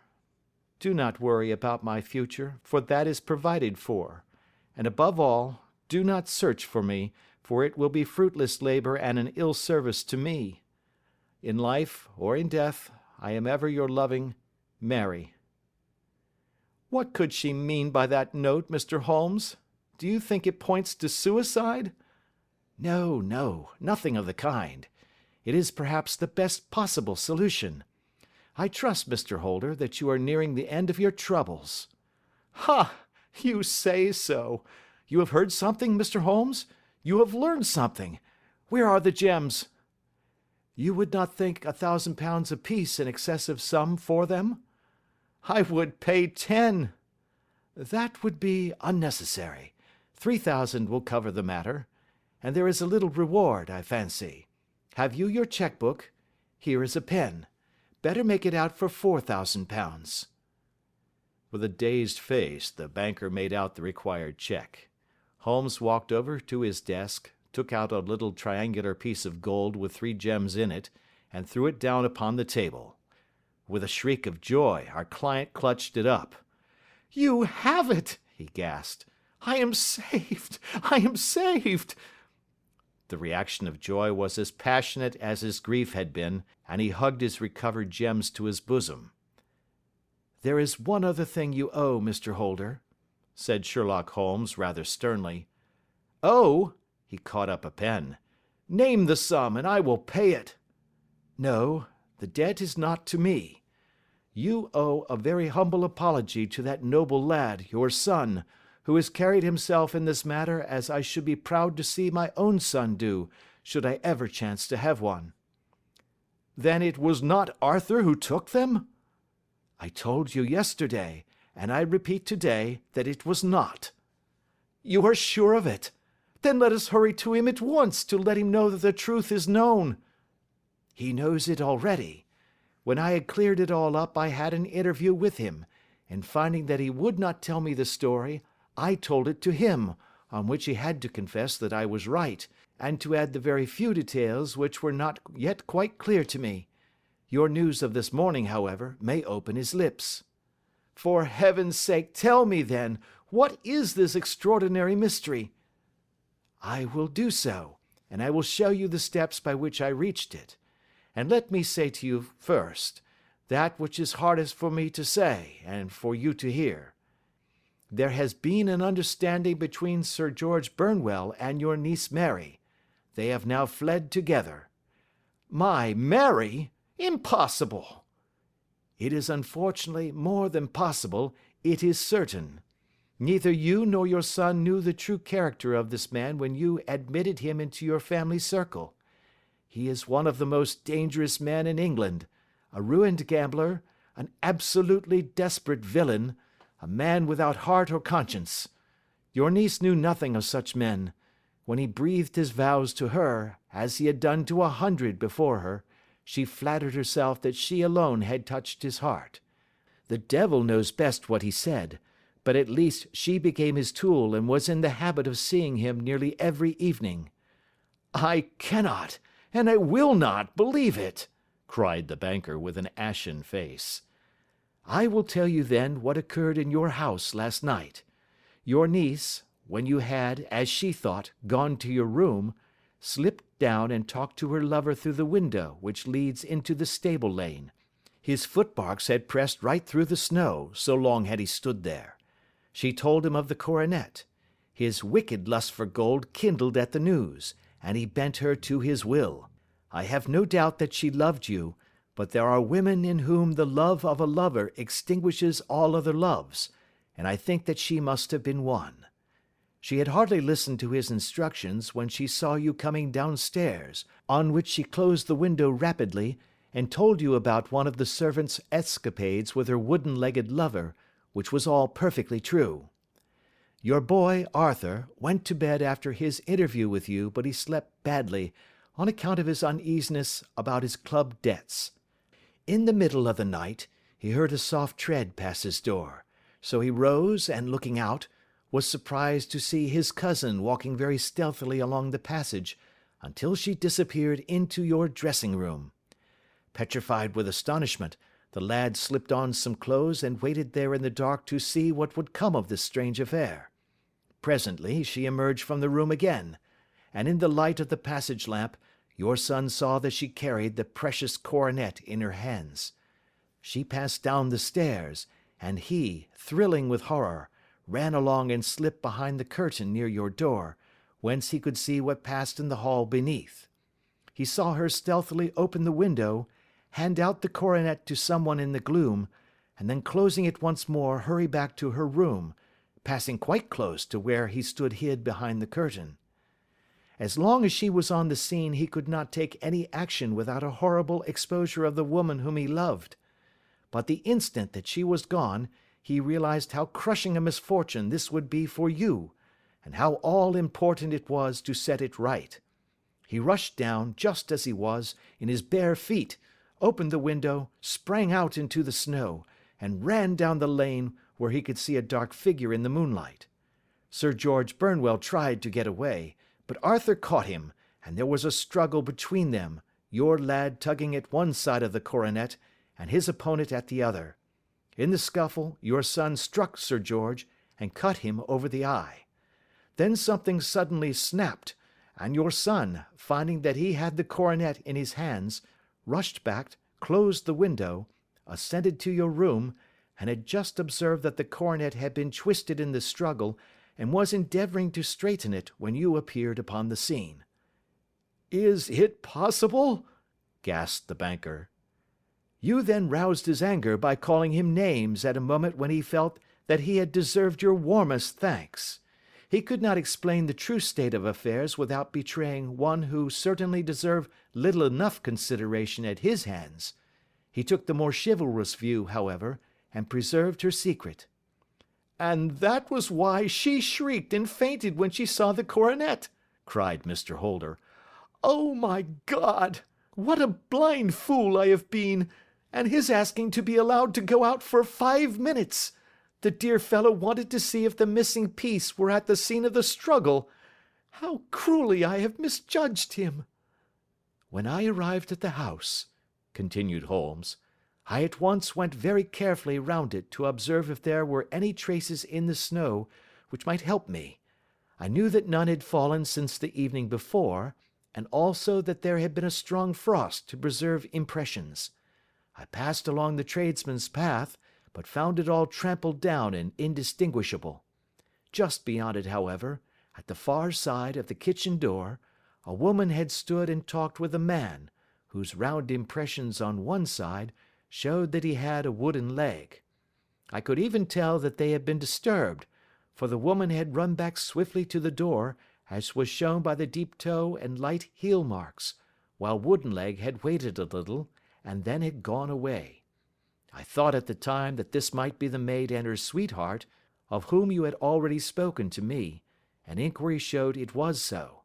Do not worry about my future, for that is provided for, and above all, do not search for me, for it will be fruitless labour and an ill service to me. In life or in death, I am ever your loving Mary." What could she mean by that note, Mr. Holmes? Do you think it points to suicide? No, no, nothing of the kind. It is perhaps the best possible solution. I trust, Mr. Holder, that you are nearing the end of your troubles. Ha! You say so. You have heard something, Mr. Holmes? You have learned something. Where are the gems? You would not think £1,000 apiece an excessive sum for them? I would pay 10. That would be unnecessary. 3,000 will cover the matter. And there is a little reward, I fancy. Have you your cheque-book? Here is a pen. Better make it out for £4,000. With a dazed face, the banker made out the required cheque. Holmes walked over to his desk, took out a little triangular piece of gold with 3 gems in it, and threw it down upon the table. With a shriek of joy, our client clutched it up. "You have it!" he gasped. "I am saved! I am saved!" The reaction of joy was as passionate as his grief had been, and he hugged his recovered gems to his bosom. "There is one other thing you owe, Mr. Holder," said Sherlock Holmes rather sternly. "Oh!" He caught up a pen. "Name the sum, and I will pay it." "No, the debt is not to me. You owe a very humble apology to that noble lad, your son, who has carried himself in this matter as I should be proud to see my own son do, should I ever chance to have one." "Then it was not Arthur who took them?" "I told you yesterday, and I repeat today, that it was not." "You are sure of it? Then let us hurry to him at once to let him know that the truth is known." "He knows it already. When I had cleared it all up, I had an interview with him, and finding that he would not tell me the story, I told it to him, on which he had to confess that I was right, and to add the very few details which were not yet quite clear to me. Your news of this morning, however, may open his lips." "For heaven's sake, tell me, then, what is this extraordinary mystery?" "I will do so, and I will show you the steps by which I reached it. And let me say to you first, that which is hardest for me to say, and for you to hear. There has been an understanding between Sir George Burnwell and your niece Mary. They have now fled together." "My Mary? Impossible!" "It is unfortunately more than possible, it is certain. Neither you nor your son knew the true character of this man when you admitted him into your family circle. He is one of the most dangerous men in England, a ruined gambler, an absolutely desperate villain, a man without heart or conscience. Your niece knew nothing of such men. When he breathed his vows to her, as he had done to 100 before her, she flattered herself that she alone had touched his heart. The devil knows best what he said, but at least she became his tool and was in the habit of seeing him nearly every evening." "I cannot, and I will not, believe it," cried the banker with an ashen face. "I will tell you then what occurred in your house last night. Your niece, when you had, as she thought, gone to your room, slipped down and talked to her lover through the window which leads into the stable lane. His footmarks had pressed right through the snow, so long had he stood there. She told him of the coronet. His wicked lust for gold kindled at the news, and he bent her to his will. I have no doubt that she loved you, but there are women in whom the love of a lover extinguishes all other loves, and I think that she must have been one. She had hardly listened to his instructions when she saw you coming downstairs, on which she closed the window rapidly, and told you about one of the servants' escapades with her wooden-legged lover, which was all perfectly true. Your boy, Arthur, went to bed after his interview with you, but he slept badly, on account of his uneasiness about his club debts. In the middle of the night, he heard a soft tread pass his door, so he rose and, looking out, was surprised to see his cousin walking very stealthily along the passage until she disappeared into your dressing-room. Petrified with astonishment, the lad slipped on some clothes and waited there in the dark to see what would come of this strange affair. Presently she emerged from the room again, and in the light of the passage lamp your son saw that she carried the precious coronet in her hands. She passed down the stairs, and he, thrilling with horror, ran along and slipped behind the curtain near your door, whence he could see what passed in the hall beneath. He saw her stealthily open the window, hand out the coronet to someone in the gloom, and then closing it once more hurry back to her room, passing quite close to where he stood hid behind the curtain. As long as she was on the scene, he could not take any action without a horrible exposure of the woman whom he loved. But the instant that she was gone, he realized how crushing a misfortune this would be for you, and how all important it was to set it right. He rushed down, just as he was, in his bare feet, opened the window, sprang out into the snow, and ran down the lane where he could see a dark figure in the moonlight. Sir George Burnwell tried to get away, but Arthur caught him, and there was a struggle between them, your lad tugging at one side of the coronet, and his opponent at the other. In the scuffle, your son struck Sir George and cut him over the eye. Then something suddenly snapped, and your son, finding that he had the coronet in his hands, rushed back, closed the window, ascended to your room, and had just observed that the coronet had been twisted in the struggle, and was endeavouring to straighten it when you appeared upon the scene." "Is it possible?" gasped the banker. "You then roused his anger by calling him names at a moment when he felt that he had deserved your warmest thanks. He could not explain the true state of affairs without betraying one who certainly deserved little enough consideration at his hands. He took the more chivalrous view, however, and preserved her secret." "And that was why she shrieked and fainted when she saw the coronet," cried Mr. Holder. "Oh, my God! What a blind fool I have been! And his asking to be allowed to go out for 5 minutes! The dear fellow wanted to see if the missing piece were at the scene of the struggle. How cruelly I have misjudged him!" "When I arrived at the house," continued Holmes, "I at once went very carefully round it to observe if there were any traces in the snow which might help me. I knew that none had fallen since the evening before, and also that there had been a strong frost to preserve impressions. I passed along the tradesman's path, but found it all trampled down and indistinguishable. Just beyond it, however, at the far side of the kitchen door, a woman had stood and talked with a man, whose round impressions on one side showed that he had a wooden leg. I could even tell that they had been disturbed, for the woman had run back swiftly to the door, as was shown by the deep toe and light heel marks, while Woodenleg had waited a little, and then had gone away. I thought at the time that this might be the maid and her sweetheart, of whom you had already spoken to me, and inquiry showed it was so.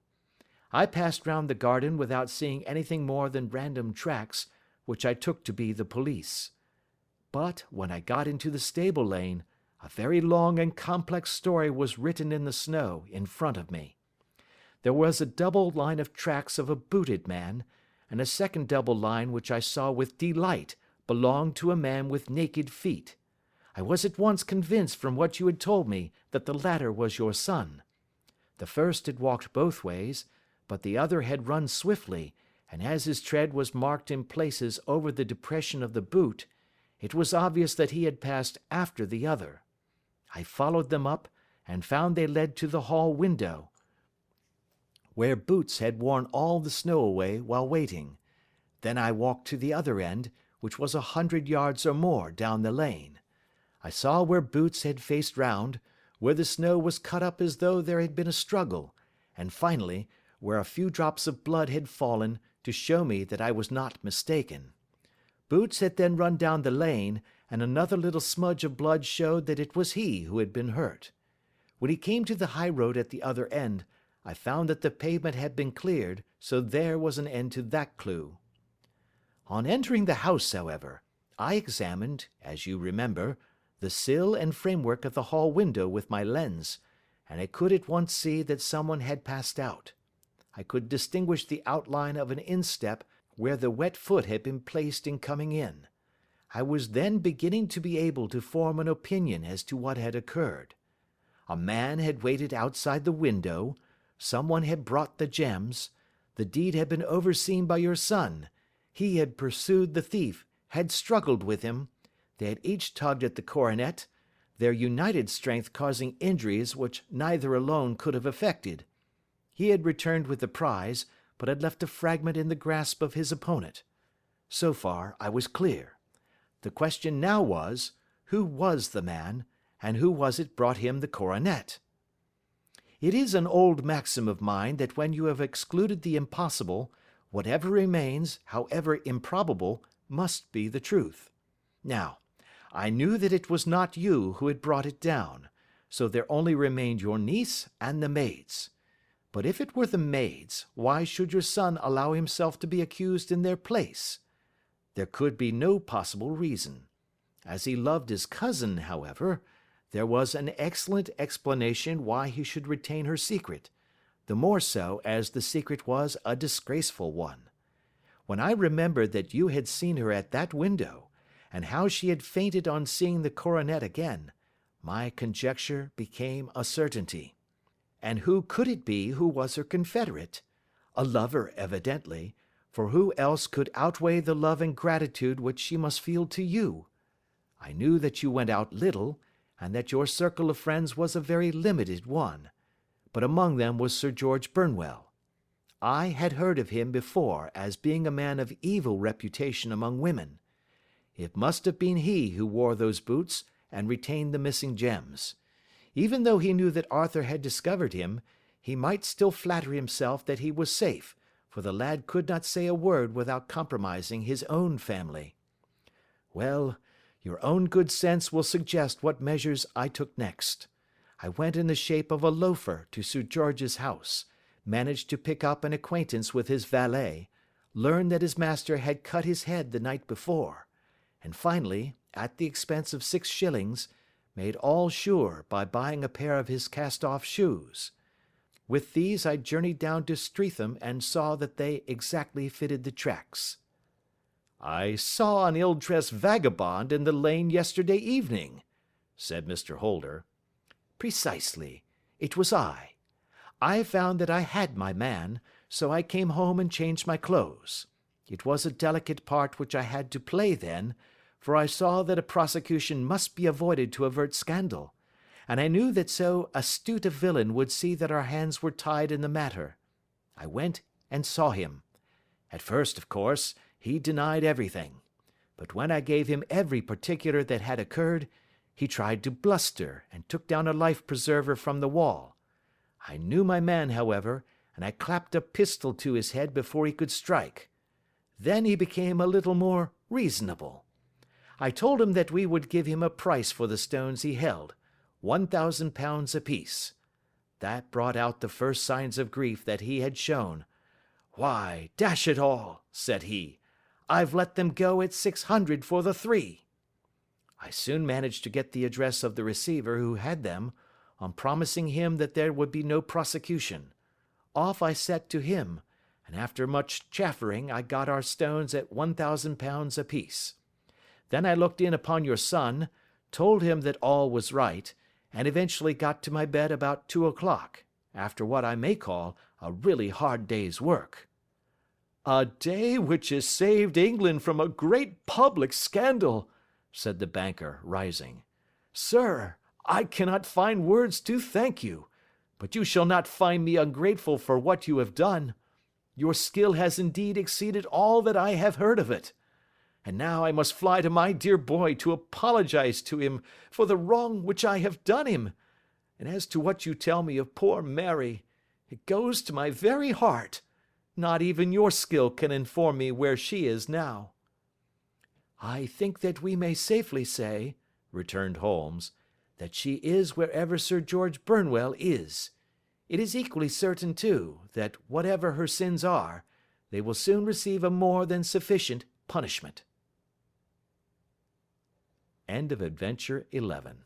I passed round the garden without seeing anything more than random tracks, which I took to be the police. But when I got into the stable lane, a very long and complex story was written in the snow in front of me. There was a double line of tracks of a booted man, and a second double line which I saw with delight belonged to a man with naked feet. I was at once convinced from what you had told me that the latter was your son. The first had walked both ways, but the other had run swiftly, and as his tread was marked in places over the depression of the boot, it was obvious that he had passed after the other. I followed them up, and found they led to the hall window, where Boots had worn all the snow away while waiting. Then I walked to the other end, which was 100 yards or more down the lane. I saw where Boots had faced round, where the snow was cut up as though there had been a struggle, and finally, where a few drops of blood had fallen to show me that I was not mistaken. Boots had then run down the lane, and another little smudge of blood showed that it was he who had been hurt. When he came to the high road at the other end, I found that the pavement had been cleared, so there was an end to that clue. On entering the house, however, I examined, as you remember, the sill and framework of the hall window with my lens, and I could at once see that someone had passed out. I could distinguish the outline of an instep where the wet foot had been placed in coming in. I was then beginning to be able to form an opinion as to what had occurred. A man had waited outside the window, someone had brought the gems, the deed had been overseen by your son, he had pursued the thief, had struggled with him, they had each tugged at the coronet, their united strength causing injuries which neither alone could have effected. He had returned with the prize, but had left a fragment in the grasp of his opponent. So far I was clear. The question now was, who was the man, and who was it brought him the coronet? It is an old maxim of mine that when you have excluded the impossible, whatever remains, however improbable, must be the truth. Now, I knew that it was not you who had brought it down, so there only remained your niece and the maids. But if it were the maids, why should your son allow himself to be accused in their place? There could be no possible reason. As he loved his cousin, however, there was an excellent explanation why he should retain her secret, the more so as the secret was a disgraceful one. When I remembered that you had seen her at that window, and how she had fainted on seeing the coronet again, my conjecture became a certainty. And who could it be who was her confederate? A lover, evidently, for who else could outweigh the love and gratitude which she must feel to you? I knew that you went out little, and that your circle of friends was a very limited one, but among them was Sir George Burnwell. I had heard of him before as being a man of evil reputation among women. It must have been he who wore those boots and retained the missing gems. Even though he knew that Arthur had discovered him, he might still flatter himself that he was safe, for the lad could not say a word without compromising his own family. Well, your own good sense will suggest what measures I took next. I went in the shape of a loafer to Sir George's house, managed to pick up an acquaintance with his valet, learned that his master had cut his head the night before, and finally, at the expense of 6 shillings, made all sure by buying a pair of his cast-off shoes. With these I journeyed down to Streatham and saw that they exactly fitted the tracks. "I saw an ill-dressed vagabond in the lane yesterday evening," said Mr. Holder. "Precisely. It was I. I found that I had my man, so I came home and changed my clothes. It was a delicate part which I had to play then, for I saw that a prosecution must be avoided to avert scandal, and I knew that so astute a villain would see that our hands were tied in the matter. I went and saw him. At first, of course, he denied everything, but when I gave him every particular that had occurred, he tried to bluster and took down a life-preserver from the wall. I knew my man, however, and I clapped a pistol to his head before he could strike. Then he became a little more reasonable. I told him that we would give him a price for the stones he held, £1,000 apiece. That brought out the first signs of grief that he had shown. 'Why, dash it all,' said he, 'I've let them go at 600 for the 3. I soon managed to get the address of the receiver who had them, on promising him that there would be no prosecution. Off I set to him, and after much chaffering I got our stones at £1,000 apiece. Then I looked in upon your son, told him that all was right, and eventually got to my bed about 2 o'clock, after what I may call a really hard day's work.' 'A day which has saved England from a great public scandal,' said the banker, rising. 'Sir, I cannot find words to thank you, but you shall not find me ungrateful for what you have done. Your skill has indeed exceeded all that I have heard of it. And now I must fly to my dear boy to apologize to him for the wrong which I have done him. And as to what you tell me of poor Mary, it goes to my very heart. Not even your skill can inform me where she is now.' 'I think that we may safely say,' returned Holmes, 'that she is wherever Sir George Burnwell is. It is equally certain, too, that whatever her sins are, they will soon receive a more than sufficient punishment.' End of Adventure 11.